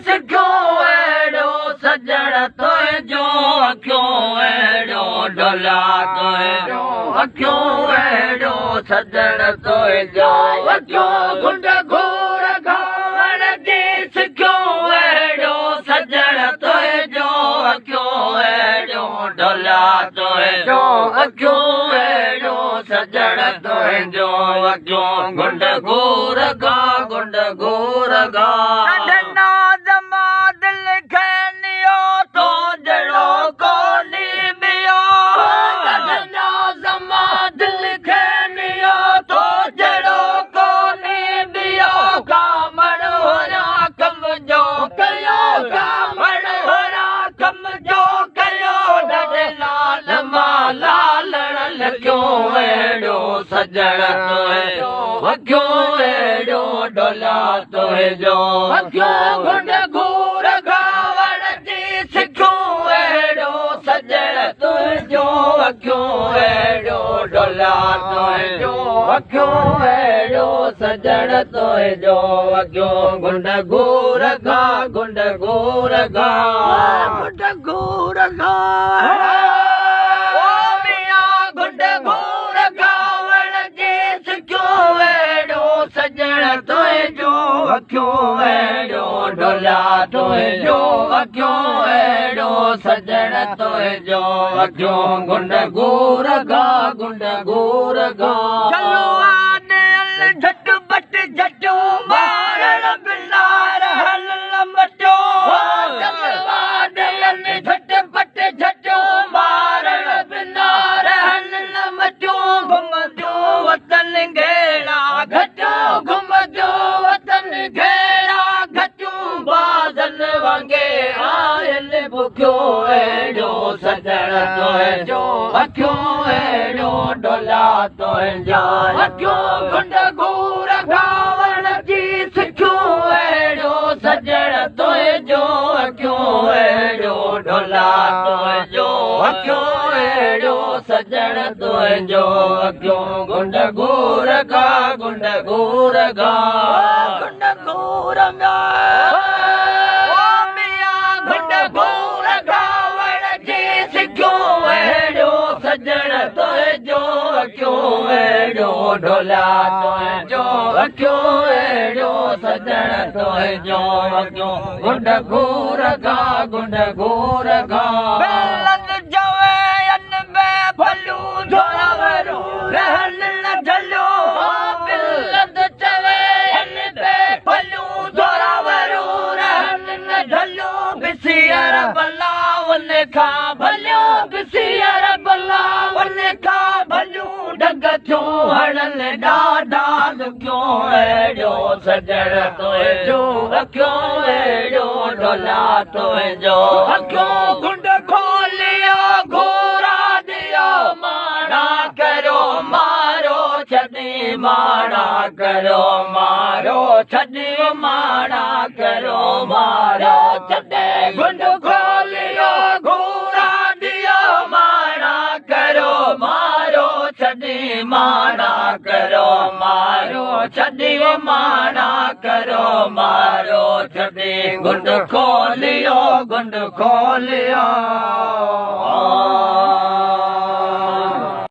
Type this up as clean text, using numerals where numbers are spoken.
सिखो एड़ो सजण तुंहिंजो अखियो एड़ो ढोला तुंहिंजो अखियो एड़ो सजण तुंहिंजो अखियो गुंड घूर गावण जी सिखो एड़ो सजण तुंहिंजो अखियो एड़ो ढोला तुंहिंजो अखियो एड़ो सजण तुंहिंजो अखियो गुंड घूर गा गुंड घूर गा सजण तुंहिंजो अखियो एड़ो ढोला तुंहिंजो अखियो गुंड घूर गावण जी सिखो एड़ो सजण तुंहिंजो अखियो एड़ो ढोला तुंहिंजो अखियो एड़ो सजण तुंहिंजो अखियो गुंड घूर गा गुंड घूर गा गुंड घूर गा अखियो एड़ो ढोला तुंहिंजो अखियो एड़ो सजण तुंहिंजो अखियो गुंड घूर गा गुंड घूर गा चलो आने झट बट झटो मारण बिलार हल लमटो चलो आने झट बट झटो मारण बिलार हल लमटो घुमजो वतन घेड़ा घटो घुमजो घेरा घचूं बादल वांगे आयल बुखियो एड़ो सजण तुंहिंजो अखियो एड़ो ढोला तुंहिंजा अखियो गुंड घूर गावण जी सिखो एड़ो सजण तुंहिंजो अखियो एड़ो ढोला तुंहिंजो अखियो एड़ो सजण तुंहिंजो अखियो गुंड घूर गा गुंड घूर गा गुंड घूर गा गुंड घूर गावण जी सिखो एड़ो सजण तुंहिंजो अखियो एड़ो ढोला तुंहिंजो अखियो एड़ो सजण तुंहिंजो अखियो गुंड घूर गा गुंड घूर गा भलू जोरावरू रहन न झलो बिलद चवे भलू जोरावरू रहन न झलो बिसियर बला वन खा भलो बिसियर बला वन खा भलू ढग थियो हणन ॾाढा दुखियो एड़ो सजण तुंहिंजो अखियो एड़ो ढोला तुंहिंजो अखियो गुंड खोलियो घोरा माड़ा करो मारो छॾे माड़ा करो मारो छॾे माड़ा करो मारो छॾे गुंड खोलियो घोरा दियो माड़ा करो मारो छॾे माड़ा करो मारो छॾे माड़ा करो मारो छॾे गुंड खोलियो गुंड खोलियो